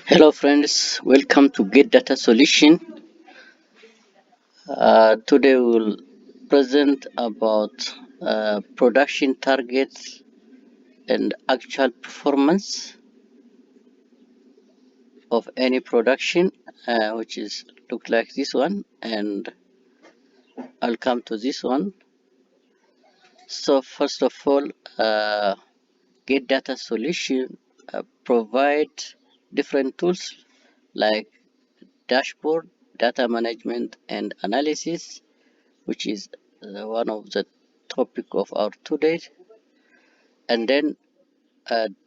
Hello friends, welcome to Get Data Solution. Today we will present about production targets and actual performance of any production, which is look like this one, and I'll come to this one. So first of all, Get Data Solution provide different tools like dashboard, data management, and analysis, which is one of the topic of our today, and then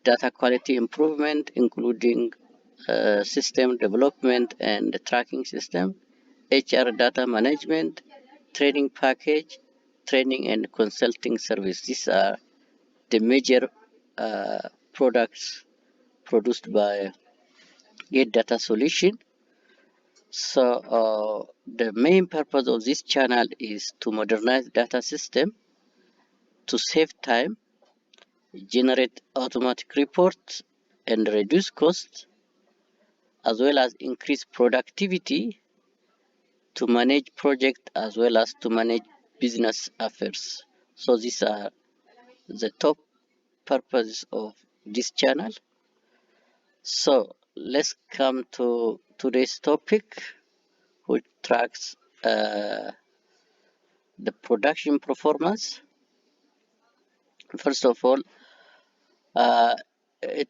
data quality improvement, including system development and tracking system, HR data management, training package, training and consulting service. These are the major products produced by Get Data Solution. So the main purpose of this channel is to modernize data system to save time, generate automatic reports, and reduce costs, as well as increase productivity to manage project as well as to manage business affairs. So these are the top purposes of this channel. So let's come to today's topic, which tracks the production performance. First of all, uh, it,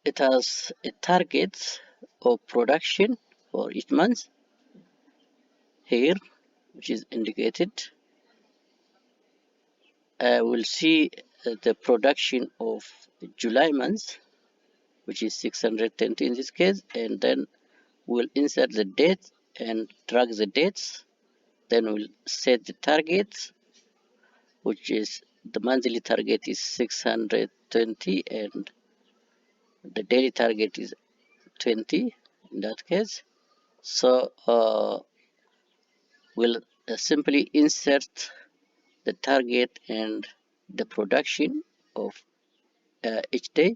it has a target of production for each month here, which is indicated. We'll see the production of July month, which is 620 in this case, and then we'll insert the date and drag the dates. Then we'll set the targets, which is the monthly target is 620 and the daily target is 20 in that case. So we'll simply insert the target and the production of each day.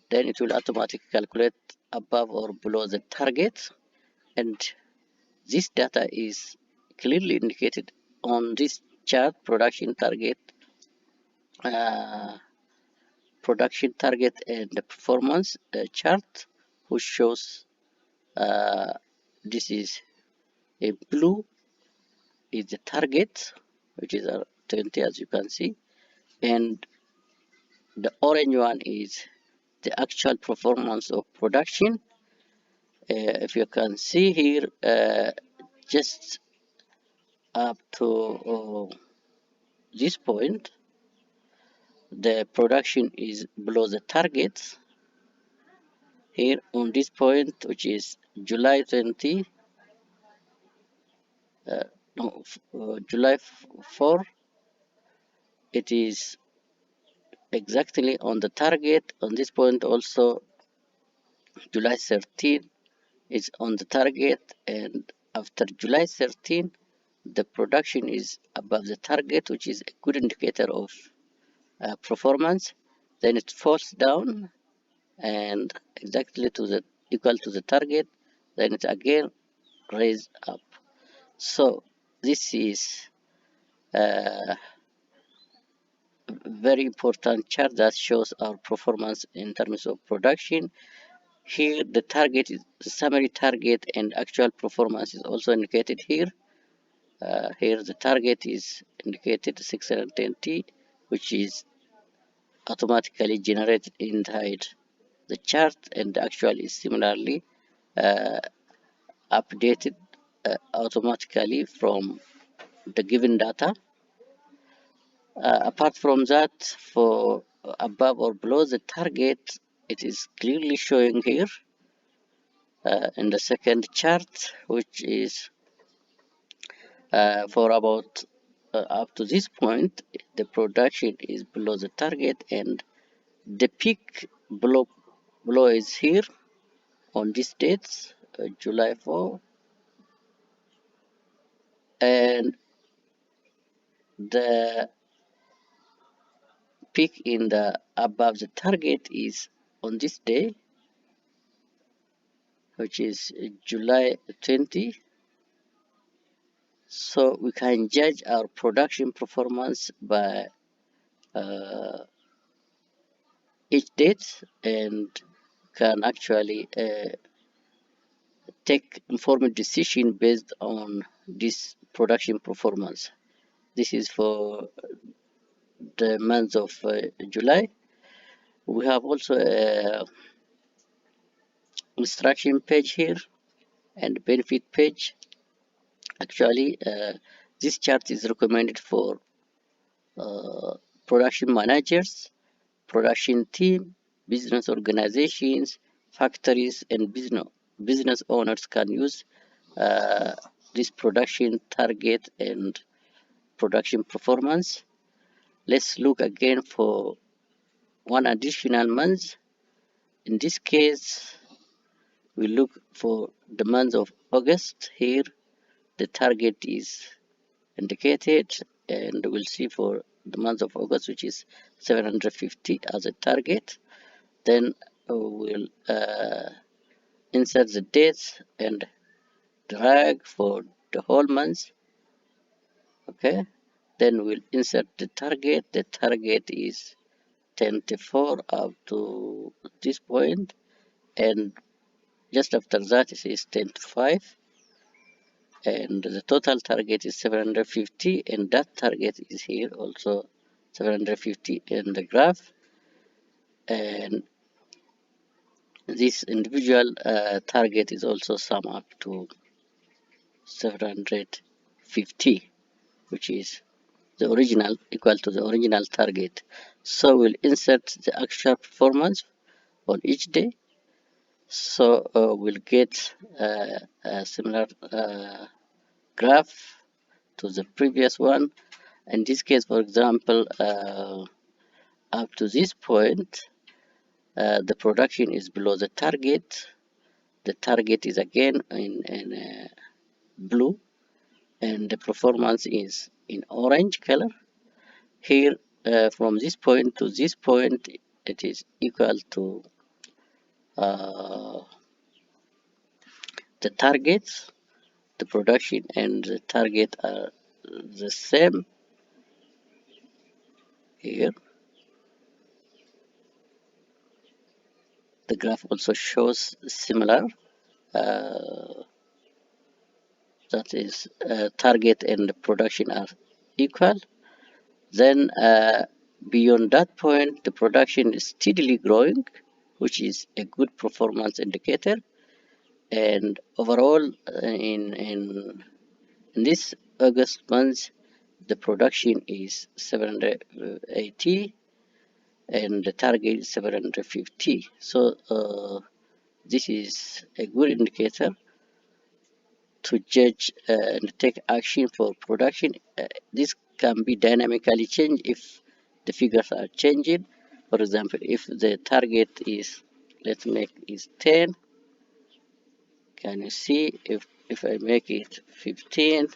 Then it will automatically calculate above or below the target, and this data is clearly indicated on this chart, uh, production target and the performance chart, which shows uh, this is a blue is the target, which is 20 as you can see, and the orange one is the actual performance of production. If you can see here, just up to this point, the production is below the target. Here on this point, which is July 20, no, July 4, it is exactly on the target. On this point also, July 13 is on the target, and after July 13, the production is above the target, which is a good indicator of performance. Then it falls down and exactly to the equal to the target. Then it again raise up. So this is a very important chart that shows our performance in terms of production. Here the target is the summary target and actual performance is also indicated here. Here the target is indicated 610T, which is automatically generated inside the chart, and the actual is similarly uh, updated automatically from the given data. Apart from that, for above or below the target, it is clearly showing here in the second chart, which is for about up to this point, the production is below the target, and the peak below is here on these dates, July 4, and the peak in the above the target is on this day, which is July 20. So we can judge our production performance by each date and can actually take informed decision based on this production performance. This is for the month of July. We have also a instruction page here and benefit page. Actually, this chart is recommended for uh, production managers, production team, business organizations, factories, and business owners can use uh, this production target and production performance. Let's look again for one additional month. In this case, we look for the month of August. Here, the target is indicated, and we'll see for the month of August, which is 750 as a target. Then we'll insert the dates and drag for the whole month. Okay, then we'll insert the target. The target is 24 up to this point, and just after that it is 25, and the total target is 750, and that target is here also 750 in the graph, and this individual target is also sum up to 750, which is the original equal to the original target. So we'll insert the actual performance on each day. So we'll get a similar graph to the previous one. In this case, for example, up to this point, the production is below the target. The target is again in blue, and the performance is in orange color. Here, from this point to this point, it is equal to uh, the targets. The production and the target are the same here. The graph also shows similar, uh, that is target and production are equal. Then beyond that point, the production is steadily growing, which is a good performance indicator. And overall, in this August month, the production is 780 and the target is 750. So this is a good indicator to judge and take action for production. This can be dynamically changed if the figures are changing. For example, if the target is, let's make is 10, can you see if I make it 15,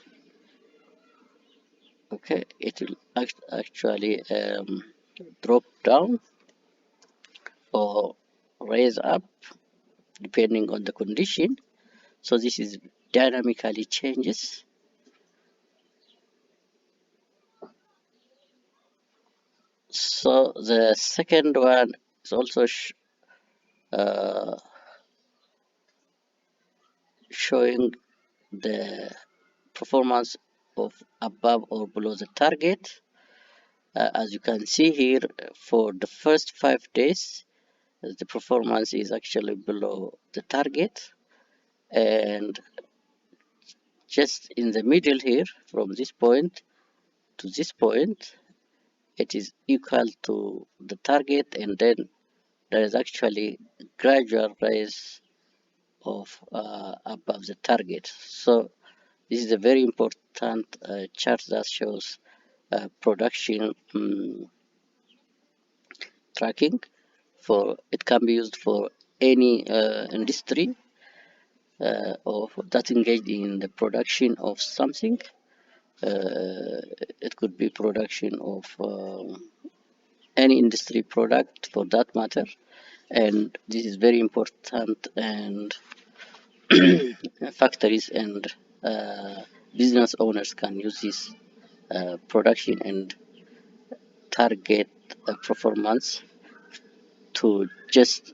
okay, it will actually drop down or raise up depending on the condition. So this is dynamically changes. So the second one is also uh, showing the performance of above or below the target. As you can see here, for the first 5 days, the performance is actually below the target, and just in the middle here, from this point to this point, it is equal to the target, and then there is actually gradual rise of above the target. So this is a very important chart that shows production tracking. For it can be used for any industry or that engaged in the production of something. It could be production of any industry product for that matter, and this is very important and factories and business owners can use this production and target performance to just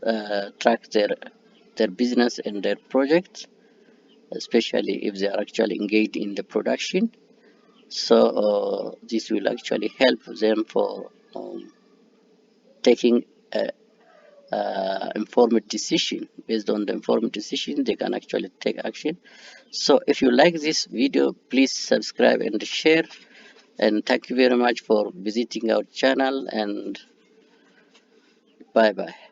track their business and their projects, especially if they are actually engaged in the production. So this will actually help them for taking a, informed decision. Based on the informed decision, they can actually take action. So if you like this video, please subscribe and share. And thank you very much for visiting our channel, and bye bye.